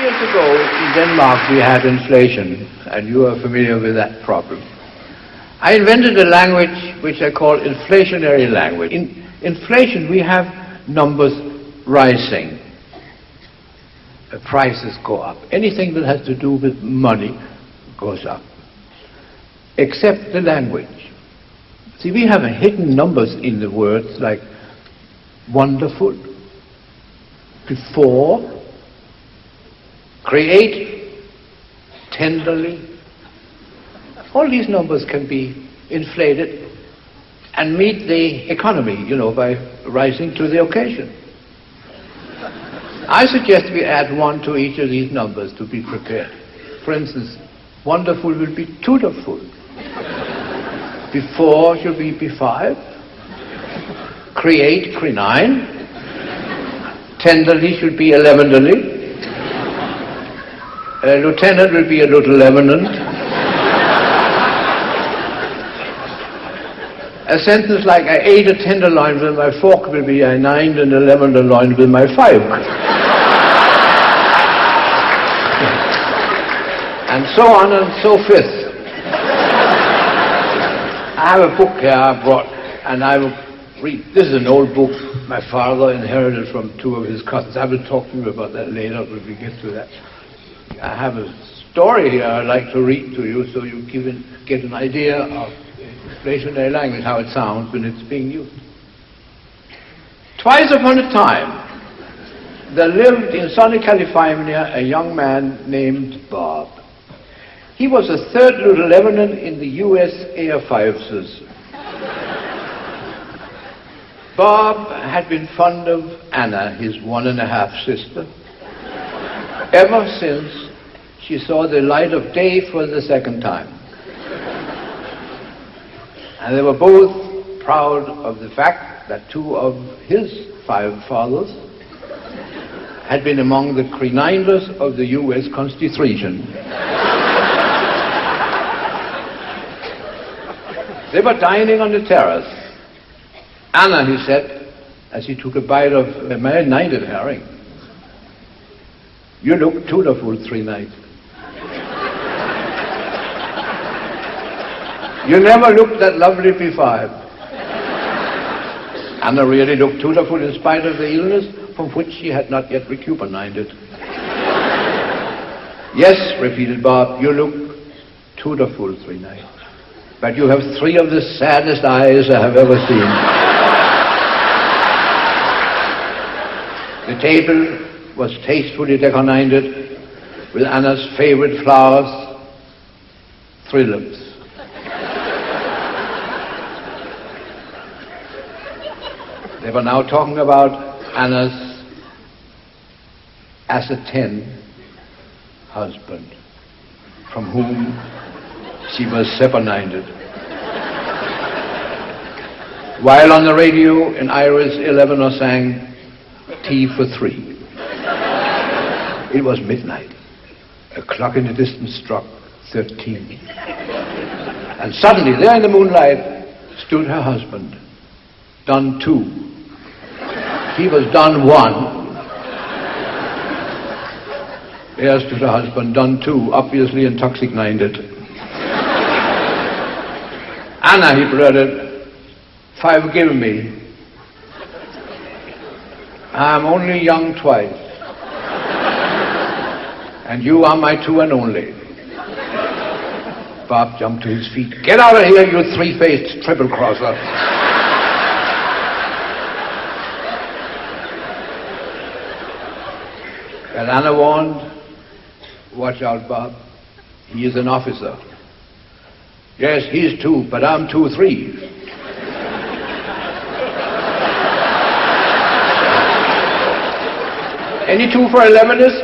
years ago in Denmark we had inflation, and you are familiar with that problem. I invented a language which I call inflationary language. In inflation we have numbers rising. Prices go up. Anything that has to do with money goes up, except the language. See, we have hidden numbers in the words like wonderful, before, create, tenderly. All these numbers can be inflated and meet the economy, by rising to the occasion. I suggest we add one to each of these numbers to be prepared. For instance, wonderful will be tutorful. Before should be B5. Create, crenine. Tenderly should be elevenderly. Lieutenant will be a little lieutenant. A sentence like I ate a tenderloin with my fork will be I nined and a tenderloin with my fork. And so on and so forth. I have a book here I brought, and I will read. This is an old book my father inherited from two of his cousins. I will talk to you about that later when we get to that. I have a story here I'd like to read to you so you get an idea of inflationary language, how it sounds when it's being used. Twice upon a time, there lived in sunny California a young man named Bob. He was a third lieutenant in the U.S. Air Forces. Bob had been fond of Anna, his 1.5 sister, ever since she saw the light of day for the second time. And they were both proud of the fact that 2 of his 5 fathers had been among the creniners of the U.S. Constitution. They were dining on the terrace. Anna, he said, as he took a bite of a marinated herring, "You look tuneful 3 nights. You never looked that lovely before." Anna really looked tuneful in spite of the illness from which she had not yet recuperated. "Yes," repeated Bob, "you look tuneful 3 nights. But you have 3 of the saddest eyes I have ever seen." The table was tastefully decorated with Anna's favorite flowers, tulips. They were now talking about Anna's ascertained husband, from whom she was separated. While on the radio, an Irish 11er sang Tea for 3. It was midnight. A clock in the distance struck 13. And suddenly, there in the moonlight, stood her husband, done 2. He was done 1. There stood her husband, done 2, obviously intoxicated. "Anna," he blurted, "forgive me. I'm only young twice. And you are my 2 and only." Bob jumped to his feet. "Get out of here, you 3-faced triple-crosser." And Anna warned, "Watch out, Bob. He is an officer." "Yes, he's 2, but I'm 2-3. Any 2 for 11ers?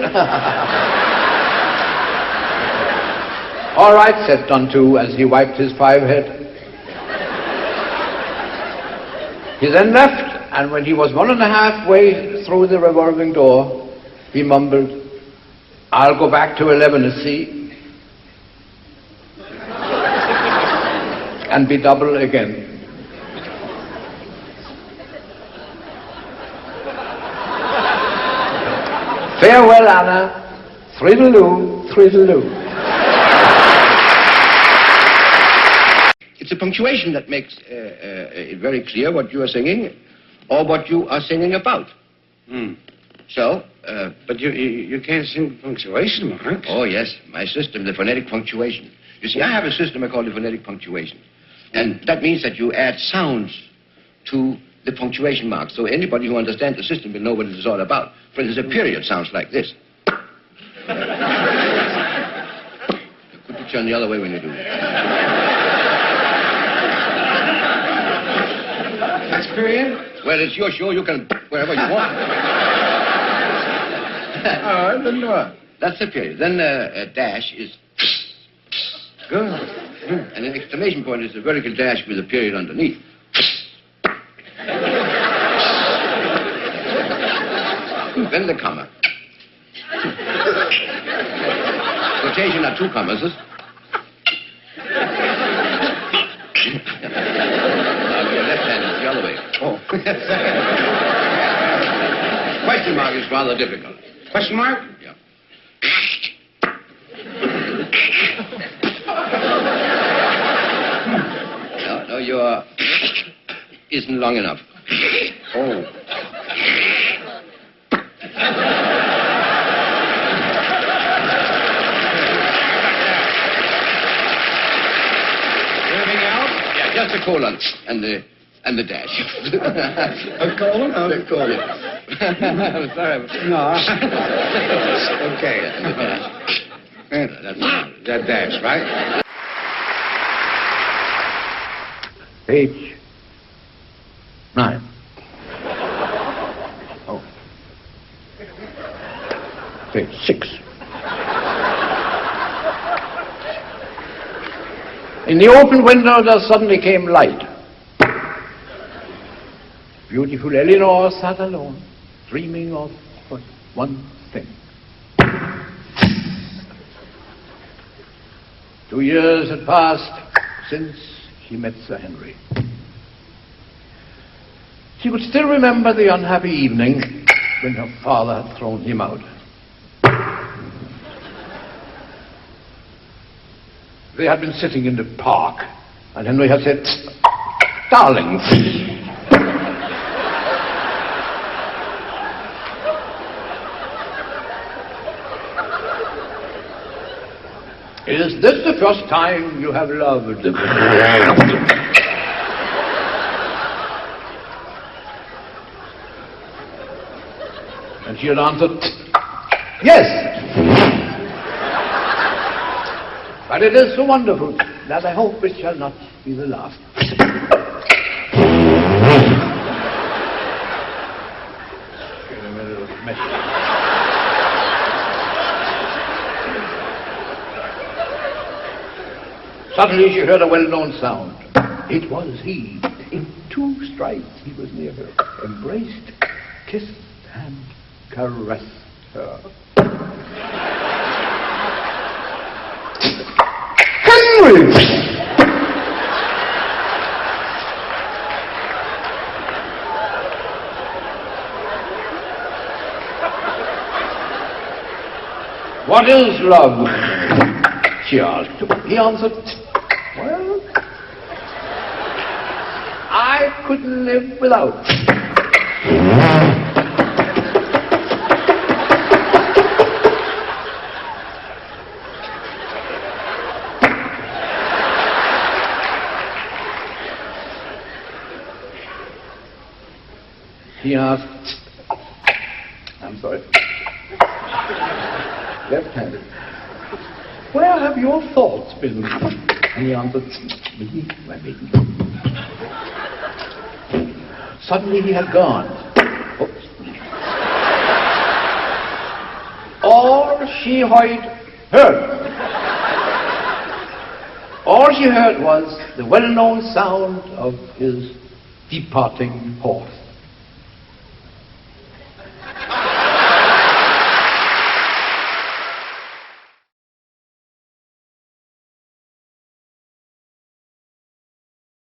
"All right," said Don 2 as he wiped his 5 head. He then left, and when he was 1.5 way through the revolving door, he mumbled, "I'll go back to 11ers, see? And be double again." Farewell, Anna. Thriddle-oo, thriddle-oo. It's a punctuation that makes it very clear what you are singing or what you are singing about. So, but you can't sing punctuation marks. Oh, yes, my system, the phonetic punctuation. You see, I have a system I call the phonetic punctuation. And that means that you add sounds to the punctuation marks. So anybody who understands the system will know what it is all about. For instance, a period sounds like this. Could you turn the other way when you do it? That's period? Well, it's your show. You can wherever you want. I don't know. That's the period. Then a dash is... Good. And an exclamation point is a vertical dash with a period underneath. Then the comma. Quotation are two commas. Your left hand is the other way. Oh. Question mark is rather difficult. Question mark? Yeah. No, your isn't long enough. Oh. Anything else? Yeah, just a colon and the dash. A colon? Oh, The colon. I'm sorry. No. Okay. Yeah, and the dash. That's That dash, right? Page 9. Oh. Page 6. In the open window there suddenly came light. Beautiful Eleanor sat alone, dreaming of but one thing. 2 years had passed since she met Sir Henry. She could still remember the unhappy evening when her father had thrown him out. They had been sitting in the park, and Henry had said, "Darling." Is this the first time you have loved? And she had answered, "Yes." But it is so wonderful that I hope it shall not be the last. Suddenly she heard a well-known sound. It was he. In 2 strides he was near her, embraced, kissed, and caressed her. Henry! What is love? She asked. He answered, "Well, I couldn't live without." He asked, I'm sorry, left-handed, "Where have your thoughts been?" And he answered, "Me, my maiden." Suddenly he had gone. Oops. All she heard was the well-known sound of his departing horse.